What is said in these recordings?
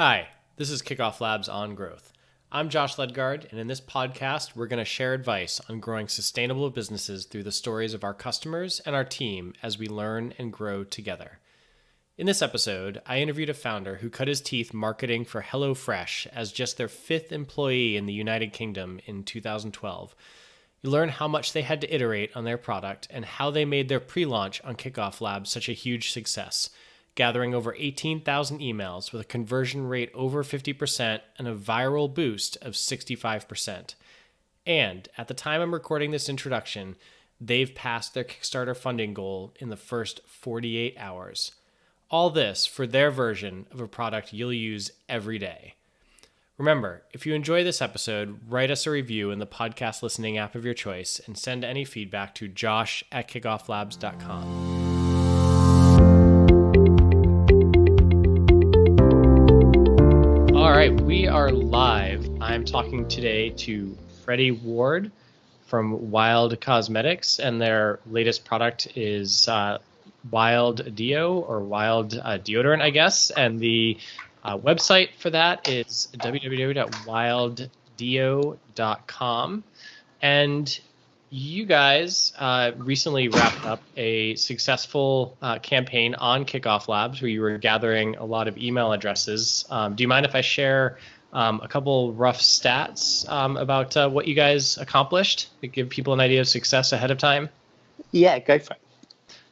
Hi, this is KickoffLabs On Growth. I'm Josh Ledgard, and in this podcast, we're going to share advice on growing sustainable businesses through the stories of our customers and our team as we learn and grow together. In this episode, I interviewed a founder who cut his teeth marketing for HelloFresh as just their 5th employee in the United Kingdom in 2012. You learn how much they had to iterate on their product and how they made their pre-launch on Kickoff Labs such a huge success, gathering over 18,000 emails with a conversion rate over 50% and a viral boost of 65%. And at the time I'm recording this introduction, they've passed their Kickstarter funding goal in the first 48 hours. All this for their version of a product you'll use every day. Remember, if you enjoy this episode, write us a review in the podcast listening app of your choice and send any feedback to josh@kickofflabs.com. All right, we are live. I'm talking today to Freddie Ward from Wild Cosmetics, and their latest product is Wild Deo or Wild Deodorant, I guess. And the website for that is www.wilddeo.com. And you guys recently wrapped up a successful campaign on Kickoff Labs where you were gathering a lot of email addresses. Do you mind if I share a couple rough stats about what you guys accomplished to give people an idea of success ahead of time? Yeah, go for it.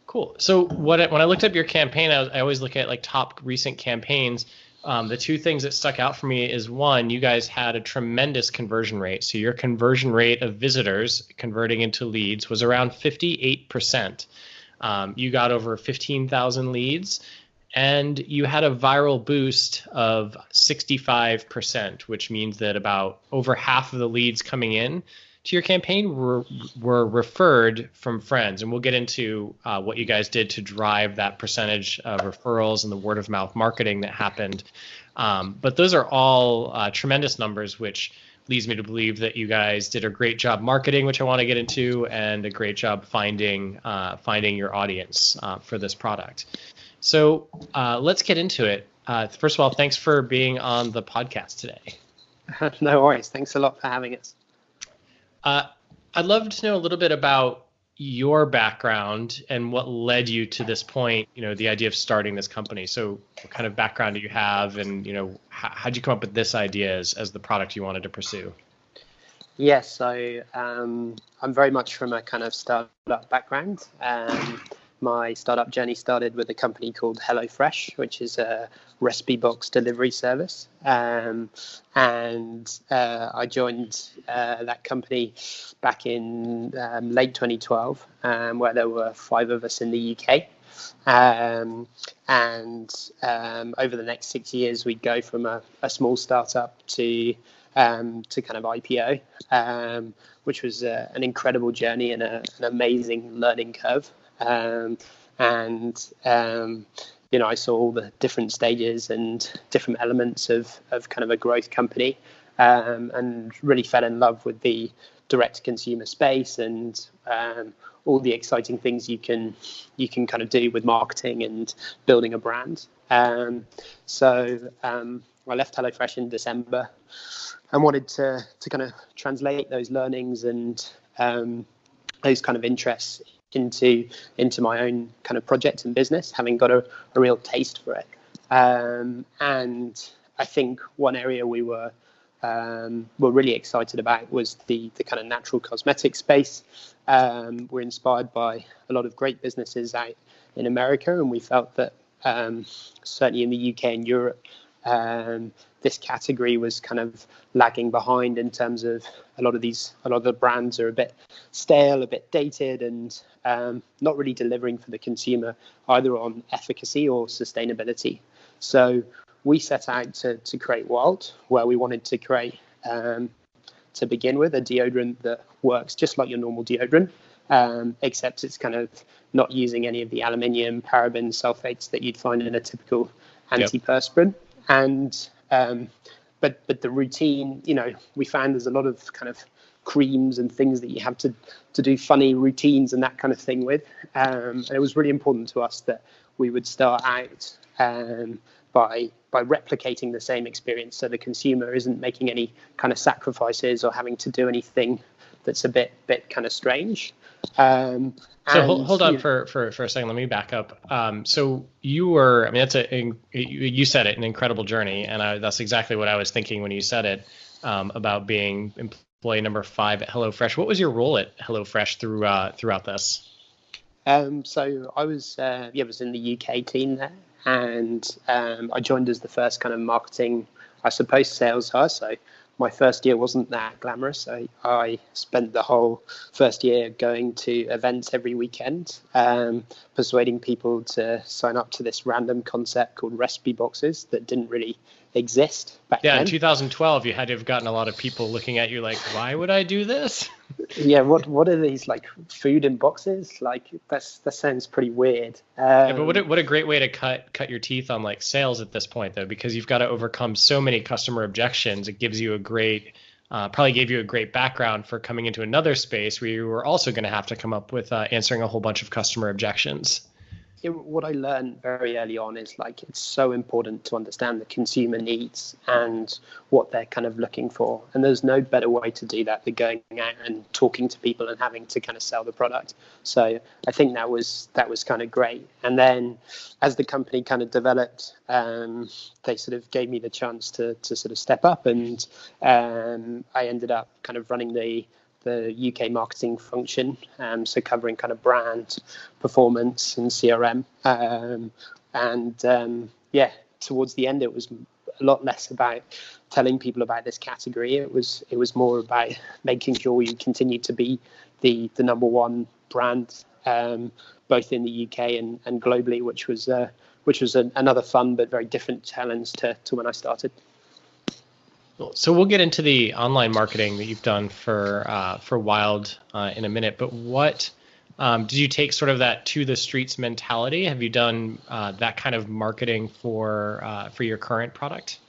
Cool. So when I looked up your campaign, I always look at like top recent campaigns. The two things that stuck out for me is one, you guys had a tremendous conversion rate. So your conversion rate of visitors converting into leads was around 58%. You got over 15,000 leads, and you had a viral boost of 65%, which means that about over half of the leads coming in to your campaign were referred from friends. And we'll get into what you guys did to drive that percentage of referrals and the word of mouth marketing that happened. But those are all tremendous numbers, which leads me to believe that you guys did a great job marketing, which I want to get into, and a great job finding your audience for this product. So let's get into it. First of all, thanks for being on the podcast today. No worries. Thanks a lot for having us. I'd love to know a little bit about your background and what led you to this point, the idea of starting this company. So what kind of background do you have, and, how'd you come up with this idea as the product you wanted to pursue? Yes, so I'm very much from a kind of startup background. My startup journey started with a company called HelloFresh, which is a recipe box delivery service. And I joined that company back in late 2012, where there were 5 of us in the UK. And over the next 6 years, we'd go from a small startup to kind of IPO, which was an incredible journey and an amazing learning curve. I saw all the different stages and different elements of kind of a growth company, and really fell in love with the direct consumer space and all the exciting things you can kind of do with marketing and building a brand. So I left HelloFresh in December and wanted to kind of translate those learnings and those kind of interests into my own kind of project and business, having got a real taste for it. And I think one area we were really excited about was the kind of natural cosmetic space. We're inspired by a lot of great businesses out in America, and we felt that certainly in the UK and Europe, this category was kind of lagging behind in terms of a lot of the brands are a bit stale, a bit dated, and not really delivering for the consumer either on efficacy or sustainability. So we set out to create Wild, where we wanted to create, to begin with, a deodorant that works just like your normal deodorant, except it's kind of not using any of the aluminium, paraben, sulfates that you'd find in a typical antiperspirant. And but the routine, we found there's a lot of kind of creams and things that you have to do funny routines and that kind of thing with. And it was really important to us that we would start out by replicating the same experience, so the consumer isn't making any kind of sacrifices or having to do anything that's a bit kind of strange. So hold on for a second. Let me back up. So you were, I mean, you said it, an incredible journey, and that's exactly what I was thinking when you said it, about being employee number 5 at HelloFresh. What was your role at HelloFresh throughout this? So I was in the UK team there, and I joined as the first kind of marketing, I suppose, sales hire. So my first year wasn't that glamorous. I spent the whole first year going to events every weekend, persuading people to sign up to this random concept called recipe boxes that didn't really exist back then. Yeah, in 2012, you had to have gotten a lot of people looking at you like, why would I do this? Yeah, what are these, like, food in boxes? Like, that sounds pretty weird. Yeah, but what a great way to cut your teeth on like sales at this point, though, because you've got to overcome so many customer objections. It gives you probably gave you a great background for coming into another space where you were also going to have to come up with answering a whole bunch of customer objections. What I learned very early on is, like, it's so important to understand the consumer needs and what they're kind of looking for. And there's no better way to do that than going out and talking to people and having to kind of sell the product. So I think that was kind of great. And then as the company kind of developed, they sort of gave me the chance to sort of step up, and I ended up kind of running the UK marketing function, so covering kind of brand, performance, and CRM. Towards the end, it was a lot less about telling people about this category. It was more about making sure you continue to be the number one brand, both in the UK and globally, which was another fun but very different challenge to when I started. So we'll get into the online marketing that you've done for Wild in a minute. But what did you take sort of that to the streets mentality? Have you done that kind of marketing for your current product?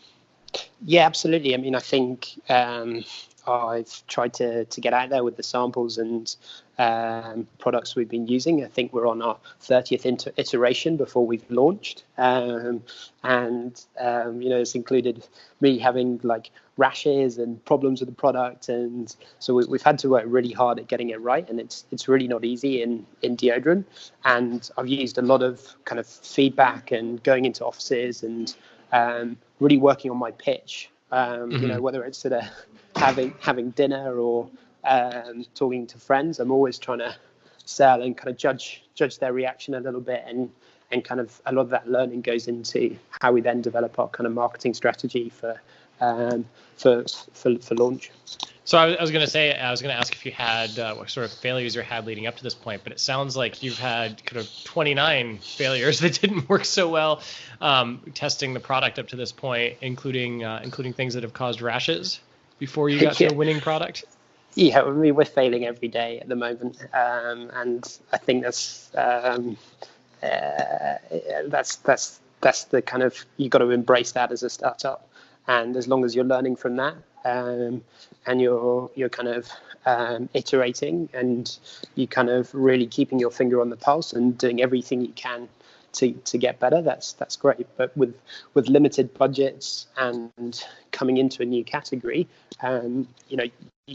Yeah, absolutely. I mean, I think I've tried to get out there with the samples and products we've been using. I think we're on our 30th iteration before we've launched. It's included me having like rashes and problems with the product. And so we've had to work really hard at getting it right. And it's really not easy in deodorant. And I've used a lot of kind of feedback and going into offices and really working on my pitch, whether it's sort of having dinner or talking to friends. I'm always trying to sell and kind of judge their reaction a little bit, and kind of a lot of that learning goes into how we then develop our kind of marketing strategy for launch. So I was going to ask if you had what sort of failures you had leading up to this point, but it sounds like you've had kind of 29 failures that didn't work so well testing the product up to this point, including things that have caused rashes before you got to a winning product. Yeah, I mean, we're failing every day at the moment, and I think that's the kind of, you've got to embrace that as a startup. And as long as you're learning from that, and you're kind of iterating, and you kind of really keeping your finger on the pulse and doing everything you can to get better, that's great. But with limited budgets and coming into a new category,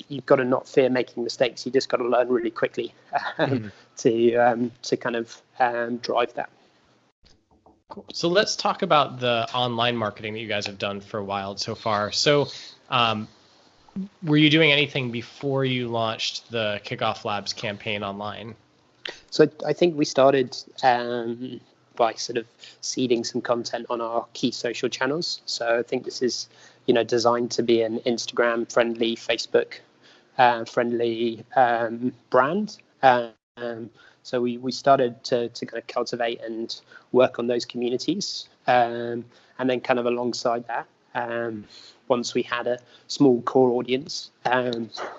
you've got to not fear making mistakes. You just got to learn really quickly to kind of drive that. Cool. So let's talk about the online marketing that you guys have done for Wild so far. So were you doing anything before you launched the KickoffLabs campaign online? So I think we started by sort of seeding some content on our key social channels. So I think this is, designed to be an Instagram friendly, Facebook friendly brand. So we started to kind of cultivate and work on those communities. And then kind of alongside that, once we had a small core audience,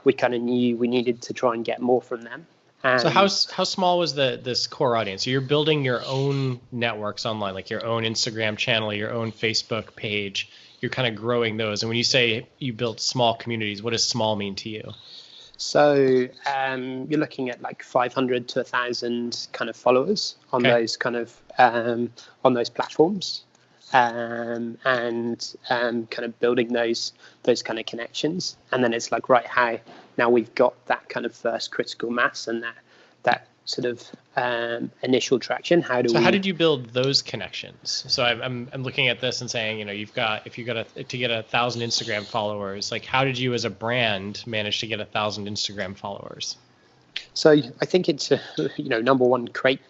we kind of knew we needed to try and get more from them. So how small was this core audience? So you're building your own networks online, like your own Instagram channel, your own Facebook page. You're kind of growing those. And when you say you built small communities, what does small mean to you? So you're looking at like 500 to 1,000 kind of followers on those kind of on those platforms. kind of building those kind of connections. And then it's like, right, how now we've got that kind of first critical mass and that sort of initial traction. How did you build those connections? So I'm looking at this and saying, if you got to get 1,000 Instagram followers, like how did you as a brand manage to get 1,000 Instagram followers? So I think it's number one, create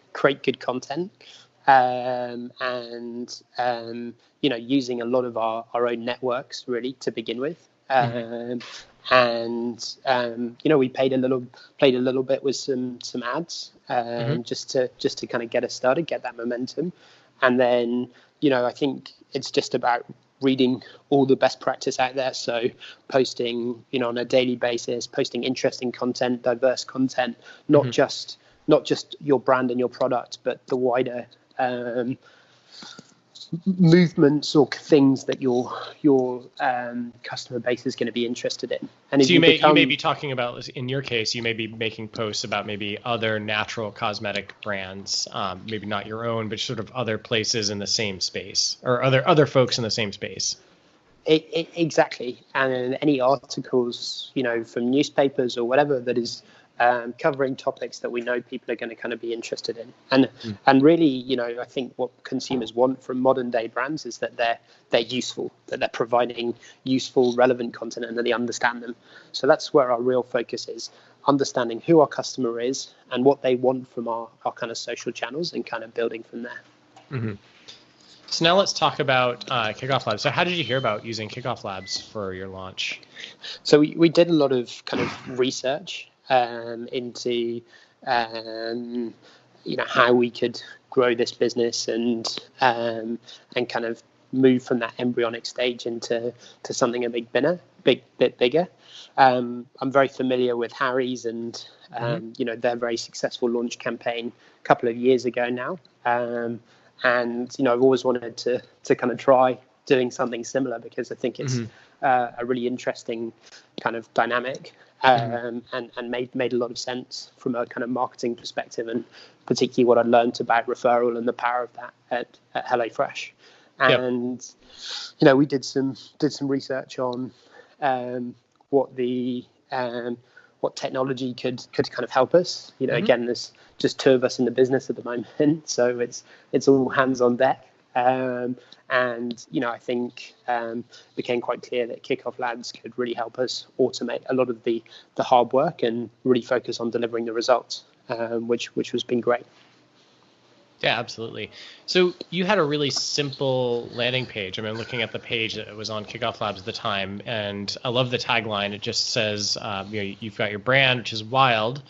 good content, and using a lot of our own networks really to begin with. We played a little bit with some ads, just to kind of get us started, get that momentum. And then, I think it's just about reading all the best practice out there. So posting, on a daily basis, posting interesting content, diverse content, not just your brand and your product, but the wider movements or things that your customer base is going to be interested in. And so you may be talking about, in your case, you may be making posts about maybe other natural cosmetic brands, maybe not your own, but sort of other places in the same space, or other folks in the same space. Exactly. And any articles, from newspapers or whatever that is covering topics that we know people are going to kind of be interested in. And really, I think what consumers want from modern day brands is that they're useful, that they're providing useful, relevant content, and that they understand them. So that's where our real focus is, understanding who our customer is and what they want from our kind of social channels, and kind of building from there. Mm-hmm. So now let's talk about Kickoff Labs. So how did you hear about using Kickoff Labs for your launch? So we did a lot of kind of research into how we could grow this business and kind of move from that embryonic stage into something a bit bigger. I'm very familiar with Harry's and their very successful launch campaign a couple of years ago now. And I've always wanted to kind of try doing something similar, because I think it's a really interesting kind of dynamic, and made a lot of sense from a kind of marketing perspective, and particularly what I learned about referral and the power of that at HelloFresh. And we did some research on what technology could kind of help us. Again, there's just two of us in the business at the moment, so it's all hands on deck. I think became quite clear that Kickoff Labs could really help us automate a lot of the hard work and really focus on delivering the results, which has been great. Yeah, absolutely. So you had a really simple landing page. I mean, looking at the page that was on Kickoff Labs at the time, and I love the tagline. It just says, you've got your brand, which is wild,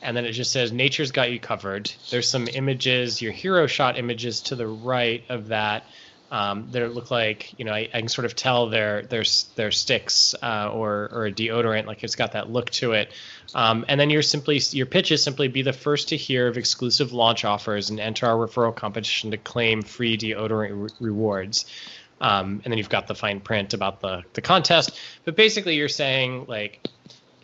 and then it just says, nature's got you covered. There's some images, your hero shot images to the right of that look like, I can sort of tell they're sticks or a deodorant, like it's got that look to it. And then your pitch is simply be the first to hear of exclusive launch offers and enter our referral competition to claim free deodorant rewards. And then you've got the fine print about the contest. But basically you're saying, like,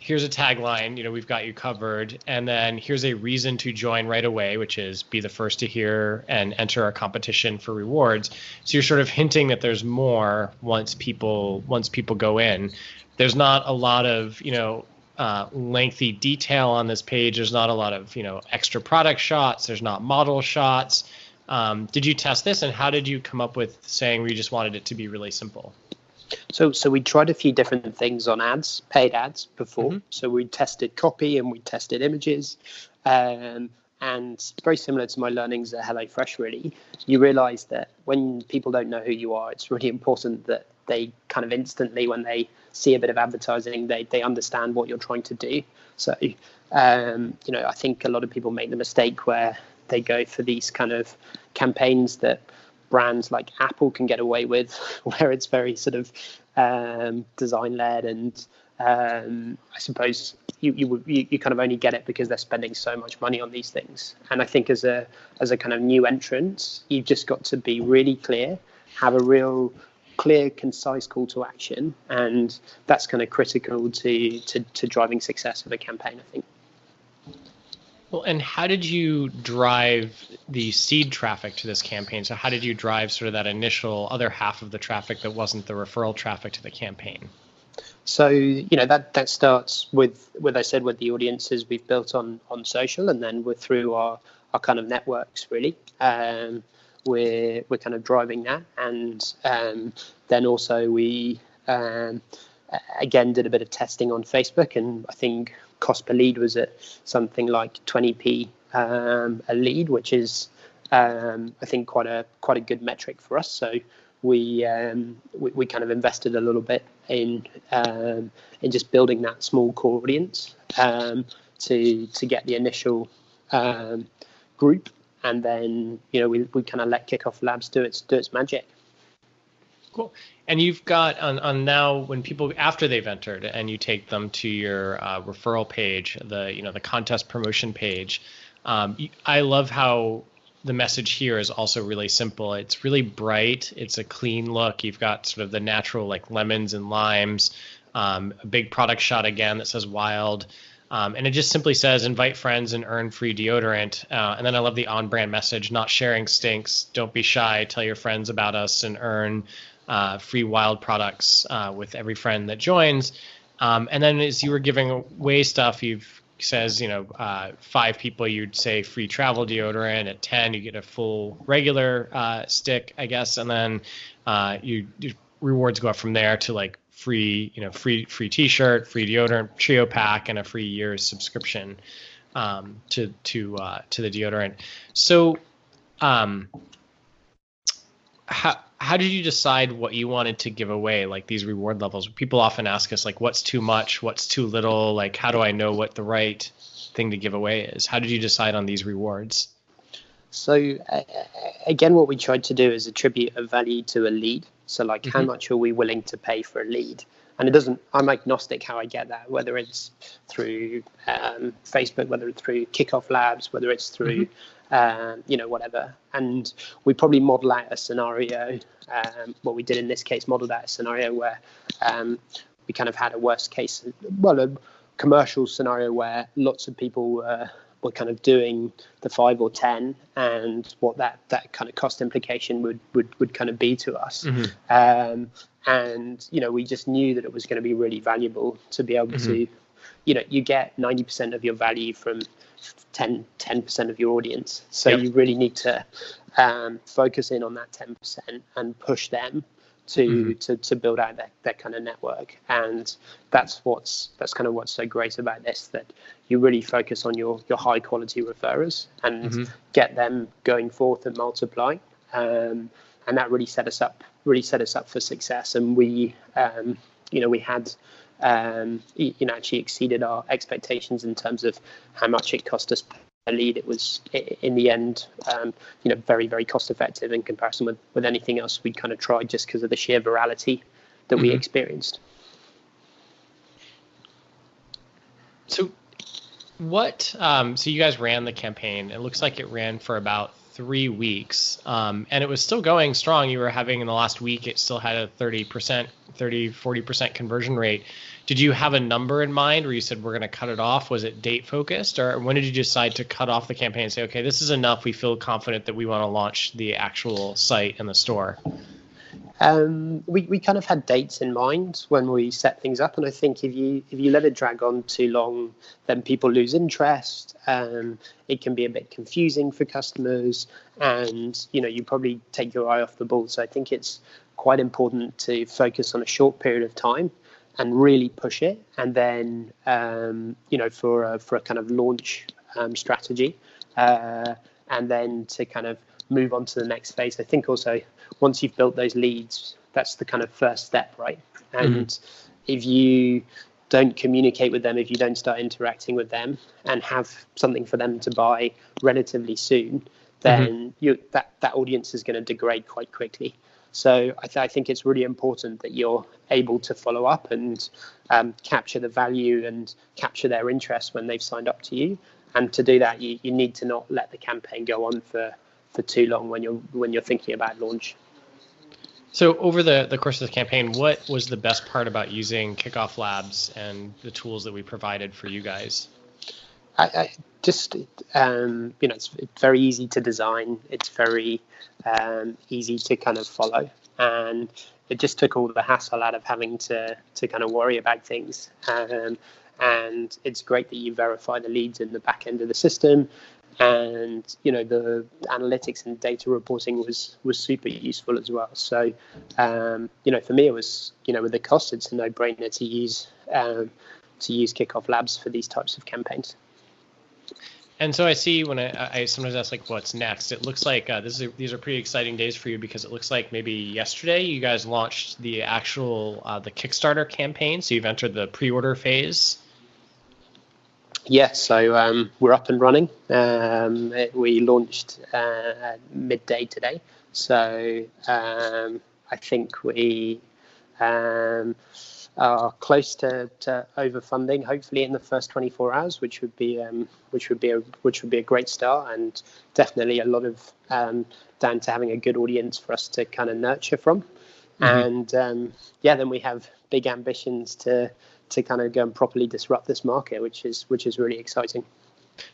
here's a tagline, we've got you covered. And then here's a reason to join right away, which is be the first to hear and enter our competition for rewards. So you're sort of hinting that there's more once people go in. There's not a lot of, lengthy detail on this page. There's not a lot of, extra product shots. There's not model shots. Did you test this, and how did you come up with saying we just wanted it to be really simple? So we tried a few different things on ads, paid ads before. So we tested copy and we tested images, and very similar to my learnings at HelloFresh, really, you realize that when people don't know who you are, it's really important that they kind of instantly, when they see a bit of advertising, they understand what you're trying to do. So, I think a lot of people make the mistake where they go for these kind of campaigns that brands like Apple can get away with, where it's very sort of design-led, and I suppose you kind of only get it because they're spending so much money on these things. And I think as a kind of new entrant, you've just got to be really clear, have a real clear, concise call to action, and that's kind of critical to driving success of a campaign, I think. Well, and how did you drive the seed traffic to this campaign? So how did you drive sort of that initial other half of the traffic that wasn't the referral traffic to the campaign? So that starts with I said, with the audiences we've built on social, and then we're through our kind of networks really. We're kind of driving that, and then also we again did a bit of testing on Facebook, and I think cost per lead was at something like 20p a lead, which is I think quite a good metric for us. So we kind of invested a little bit in just building that small core audience to get the initial group, and then we kind of let Kickoff Labs do its magic. Cool. And you've got on now, when people, after they've entered and you take them to your referral page, the contest promotion page, I love how the message here is also really simple. It's really bright. It's a clean look. You've got sort of the natural like lemons and limes, a big product shot again that says wild. And it just simply says invite friends and earn free deodorant. And then I love the on-brand message: not sharing stinks. Don't be shy. Tell your friends about us and earn free wild products with every friend that joins. And then as you were giving away stuff, says 5 people you'd say free travel deodorant. At 10 you get a full regular stick, I guess, and then your rewards go up from there to like free t-shirt, free deodorant trio pack, and a free year's subscription to the deodorant. So how did you decide what you wanted to give away, like these reward levels? People often ask us, like, what's too much, what's too little, like how do I know what the right thing to give away is? How did you decide on these rewards? So again, what we tried to do is attribute a value to a lead. So like, how much are we willing to pay for a lead? And I'm agnostic how I get that, whether it's through Facebook, whether it's through Kickoff Labs, whether it's through whatever. And we probably model out a scenario. What we did in this case, modeled out a scenario where we kind of had a worst case, a commercial scenario where lots of people were kind of doing the 5 or 10, and what that kind of cost implication would kind of be to us. And we just knew that it was going to be really valuable to be able to, you get 90% of your value from 10% of your audience. So you really need to focus in on that 10% and push them to build out that kind of network. And that's kind of what's so great about this, that you really focus on your high quality referrers and get them going forth and multiplying. And that really set us up for success. And we had actually exceeded our expectations in terms of how much it cost us per lead. It was in the end very, very cost effective in comparison with anything else we kind of tried, just because of the sheer virality that we experienced. So so you guys ran the campaign. It looks like it ran for about 3 weeks, and it was still going strong. You were having, in the last week, it still had a 40% conversion rate. Did you have a number in mind where you said we're going to cut it off? Was it date focused, or when did you decide to cut off the campaign and say, okay, this is enough, we feel confident that we want to launch the actual site and the store? We kind of had dates in mind when we set things up, and I think if you let it drag on too long, then people lose interest. It can be a bit confusing for customers, and you probably take your eye off the ball. So I think it's quite important to focus on a short period of time and really push it, and then for a kind of launch strategy, and then to kind of move on to the next phase. I think also, once you've built those leads, that's the kind of first step, right? And if you don't communicate with them, if you don't start interacting with them and have something for them to buy relatively soon, then that audience is going to degrade quite quickly. So I think it's really important that you're able to follow up and capture the value and capture their interest when they've signed up to you. And to do that, you need to not let the campaign go on for too long when you're thinking about launch. So over the course of the campaign, what was the best part about using Kickoff Labs and the tools that we provided for you guys? I just it's very easy to design. It's very easy to kind of follow, and it just took all the hassle out of having to kind of worry about things. And it's great that you verify the leads in the back end of the system, and the analytics and data reporting was super useful as well. So for me, it was with the cost, it's a no-brainer to use Kickoff Labs for these types of campaigns. And so I see when I sometimes ask like what's next, it looks like these are pretty exciting days for you, because it looks like maybe yesterday you guys launched the actual the Kickstarter campaign. So you've entered the pre-order phase. Yeah, so we're up and running. We launched at midday today. So I think we are close to overfunding, hopefully in the first 24 hours, which would be a great start, and definitely a lot of down to having a good audience for us to kind of nurture from. Mm-hmm. And then we have big ambitions to kind of go and properly disrupt this market, which is really exciting.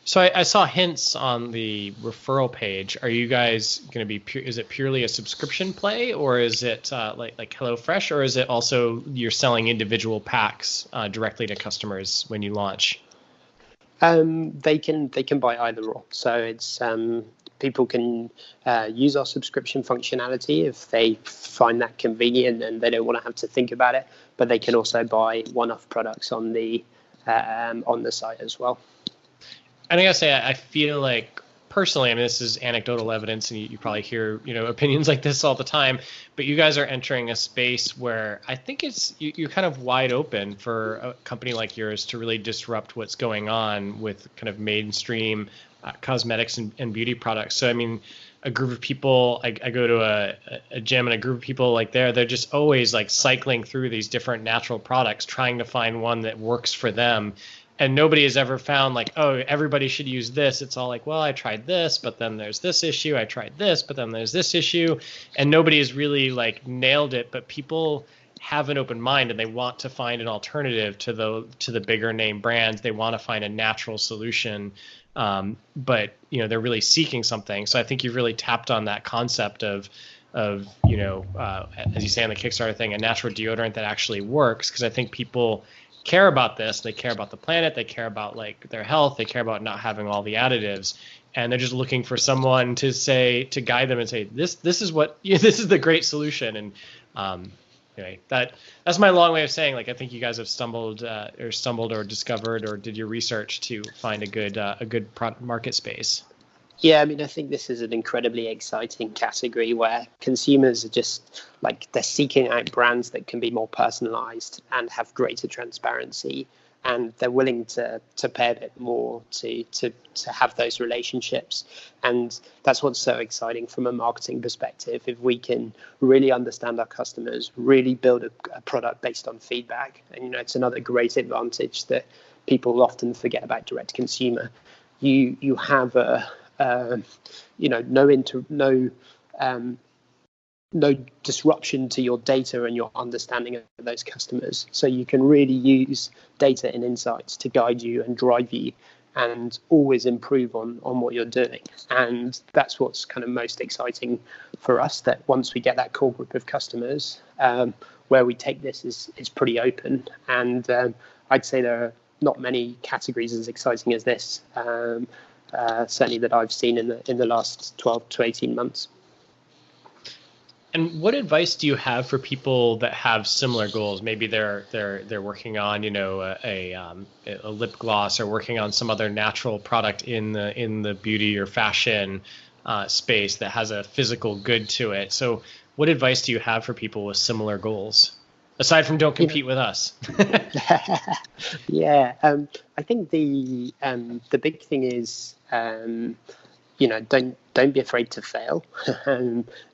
So I saw hints on the referral page. Are you guys going to be is it purely a subscription play, or is it like HelloFresh, or is it also you're selling individual packs directly to customers when you launch? They can buy either or. So it's people can use our subscription functionality if they find that convenient and they don't want to have to think about it. But they can also buy one-off products on the site as well. And I gotta say, I feel like personally, I mean, this is anecdotal evidence, and you probably hear opinions like this all the time. But you guys are entering a space where I think you're kind of wide open for a company like yours to really disrupt what's going on with kind of mainstream cosmetics and beauty products. So I mean, a group of people, I go to a gym, and a group of people like they're just always like cycling through these different natural products, trying to find one that works for them. And nobody has ever found like, oh, everybody should use this. It's all like, well, I tried this, but then there's this issue. I tried this, but then there's this issue. And nobody has really like nailed it. But people have an open mind, and they want to find an alternative to the bigger name brands. They want to find a natural solution. But they're really seeking something. So I think you've really tapped on that concept of as you say on the Kickstarter thing, a natural deodorant that actually works. Because I think people care about this. They care about the planet. They care about like their health. They care about not having all the additives, and they're just looking for someone to guide them and say, this is this is the great solution. And anyway, that's my long way of saying, like, I think you guys have stumbled or discovered or did your research to find a good product market space. Yeah, I mean, I think this is an incredibly exciting category where consumers are just like, they're seeking out brands that can be more personalized and have greater transparency, and they're willing to pay a bit more to have those relationships. And that's what's so exciting from a marketing perspective. If we can really understand our customers, really build a product based on feedback, and it's another great advantage that people often forget about direct consumer. You have no disruption to your data and your understanding of those customers. So you can really use data and insights to guide you and drive you and always improve on what you're doing. And that's what's kind of most exciting for us, that once we get that core group of customers, where we take this is pretty open. And I'd say there are not many categories as exciting as this. Certainly that I've seen in the last 12 to 18 months. And what advice do you have for people that have similar goals? Maybe they're working on a lip gloss, or working on some other natural product in the beauty or fashion space that has a physical good to it. So what advice do you have for people with similar goals, aside from don't compete with us? Yeah, I think the big thing is don't be afraid to fail,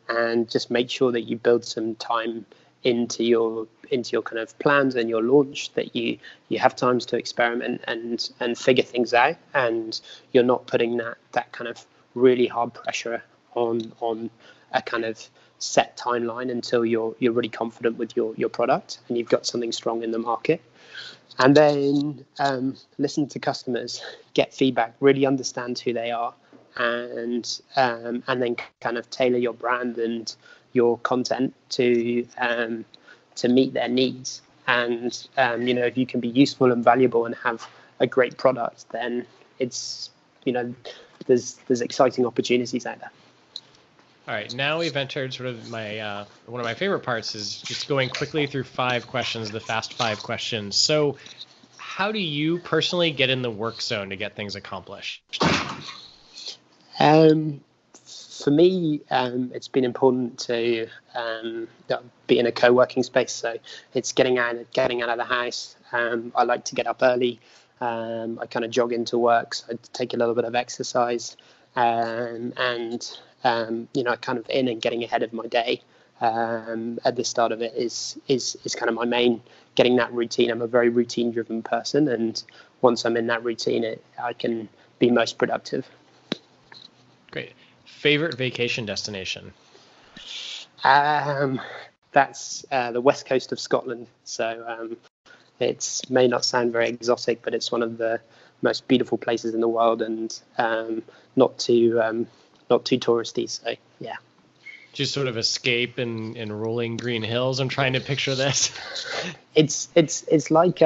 and just make sure that you build some time into your kind of plans and your launch, that you have times to experiment and figure things out, and you're not putting that kind of really hard pressure on a kind of set timeline until you're really confident with your product and you've got something strong in the market. And then listen to customers, get feedback, really understand who they are, and then kind of tailor your brand and your content to meet their needs. And if you can be useful and valuable and have a great product, then it's there's exciting opportunities out there. All right, now we've entered sort of my one of my favorite parts is just going quickly through 5 questions, the fast 5 questions. So how do you personally get in the work zone to get things accomplished? For me, it's been important to be in a co-working space. So it's getting out of the house. I like to get up early. I kind of jog into work, so I take a little bit of exercise, and kind of in and getting ahead of my day at the start of it is kind of my main, getting that routine. I'm a very routine driven person, and once I'm in that routine, I can be most productive. Great. Favorite vacation destination? That's the west coast of Scotland. So it may not sound very exotic, but it's one of the most beautiful places in the world, and not too touristy. So yeah. Just sort of escape in rolling green hills. I'm trying to picture this. It's like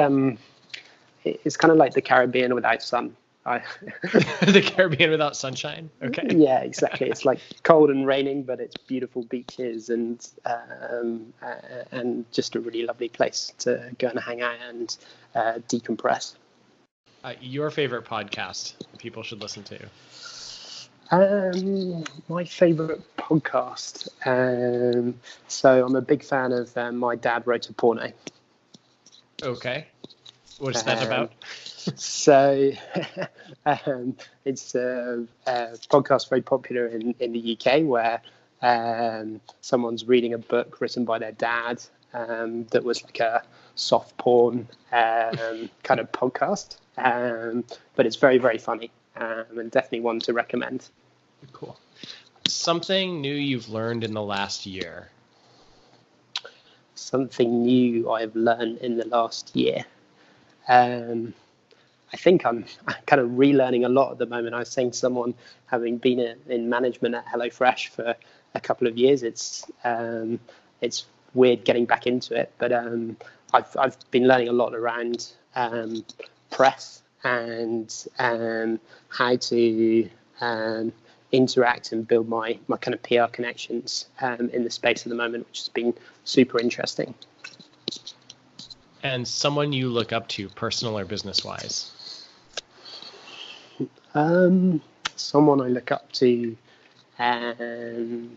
it's kind of like the Caribbean without sun. The Caribbean without sunshine. Okay. Yeah, exactly. It's like cold and raining, but it's beautiful beaches and just a really lovely place to go and hang out and decompress. Your favorite podcast people should listen to? My favorite podcast. So I'm a big fan of My Dad Wrote a Porno. Okay. What's that about? So it's a podcast very popular in the UK where someone's reading a book written by their dad that was like a soft porn kind of podcast. But it's very, very funny and definitely one to recommend. Cool. Something new you've learned in the last year? Something new I've learned in the last year. I think I'm kind of relearning a lot at the moment. I was saying to someone, having been in management at HelloFresh for a couple of years, it's weird getting back into it. But I've been learning a lot around press and how to interact and build my kind of PR connections in the space at the moment, which has been super interesting. And someone you look up to, personal or business-wise? Someone I look up to in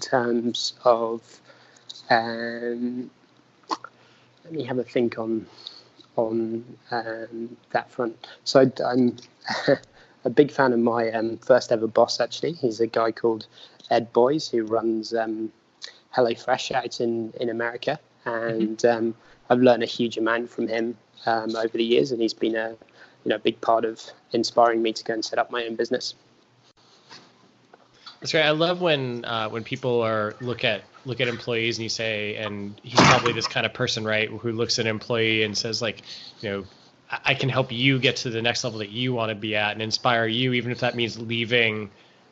terms of, let me have a think on that front. So I'm a big fan of my first ever boss, actually. He's a guy called Ed Boys who runs HelloFresh out in America. And I've learned a huge amount from him over the years, and he's been a big part of inspiring me to go and set up my own business. That's right. I love when people look at employees and you say, and he's probably this kind of person, right, who looks at an employee and says, like, I can help you get to the next level that you want to be at and inspire you, even if that means leaving,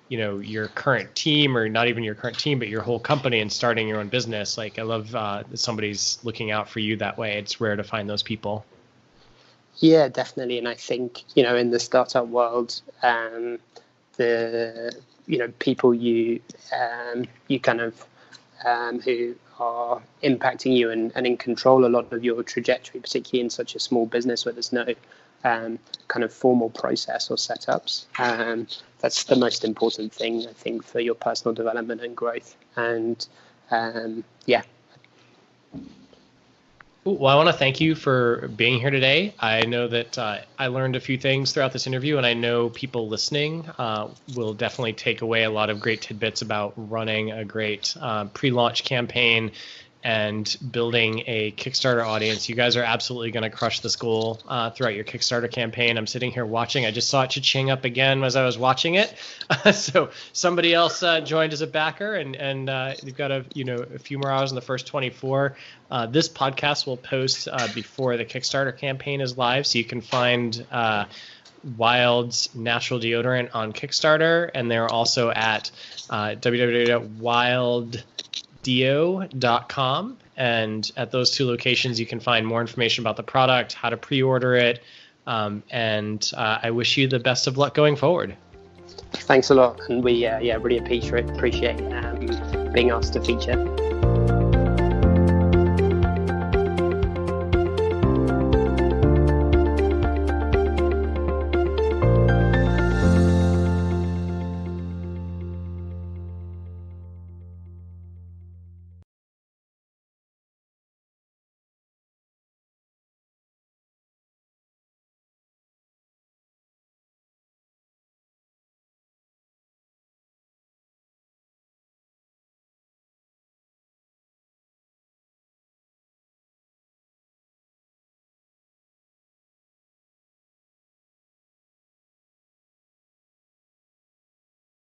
your current team, or not even your current team, but your whole company, and starting your own business. Like, I love that somebody's looking out for you that way. It's rare to find those people. Yeah, definitely. And I think, in the startup world, the people you kind of who are impacting you and in control a lot of your trajectory, particularly in such a small business where there's no kind of formal process or setups. That's the most important thing, I think, for your personal development and growth. And yeah. Well, I want to thank you for being here today. I know that I learned a few things throughout this interview, and I know people listening will definitely take away a lot of great tidbits about running a great pre-launch campaign and building a Kickstarter audience. You guys are absolutely going to crush this goal throughout your Kickstarter campaign. I'm sitting here watching. I just saw it cha-ching up again as I was watching it. So somebody else joined as a backer, and you've got a few more hours in the first 24. This podcast will post before the Kickstarter campaign is live, so you can find Wild's natural deodorant on Kickstarter, and they're also at www.wilddeo.com, and at those two locations you can find more information about the product, how to pre-order it, and I wish you the best of luck going forward. Thanks a lot, and we really appreciate being asked to feature.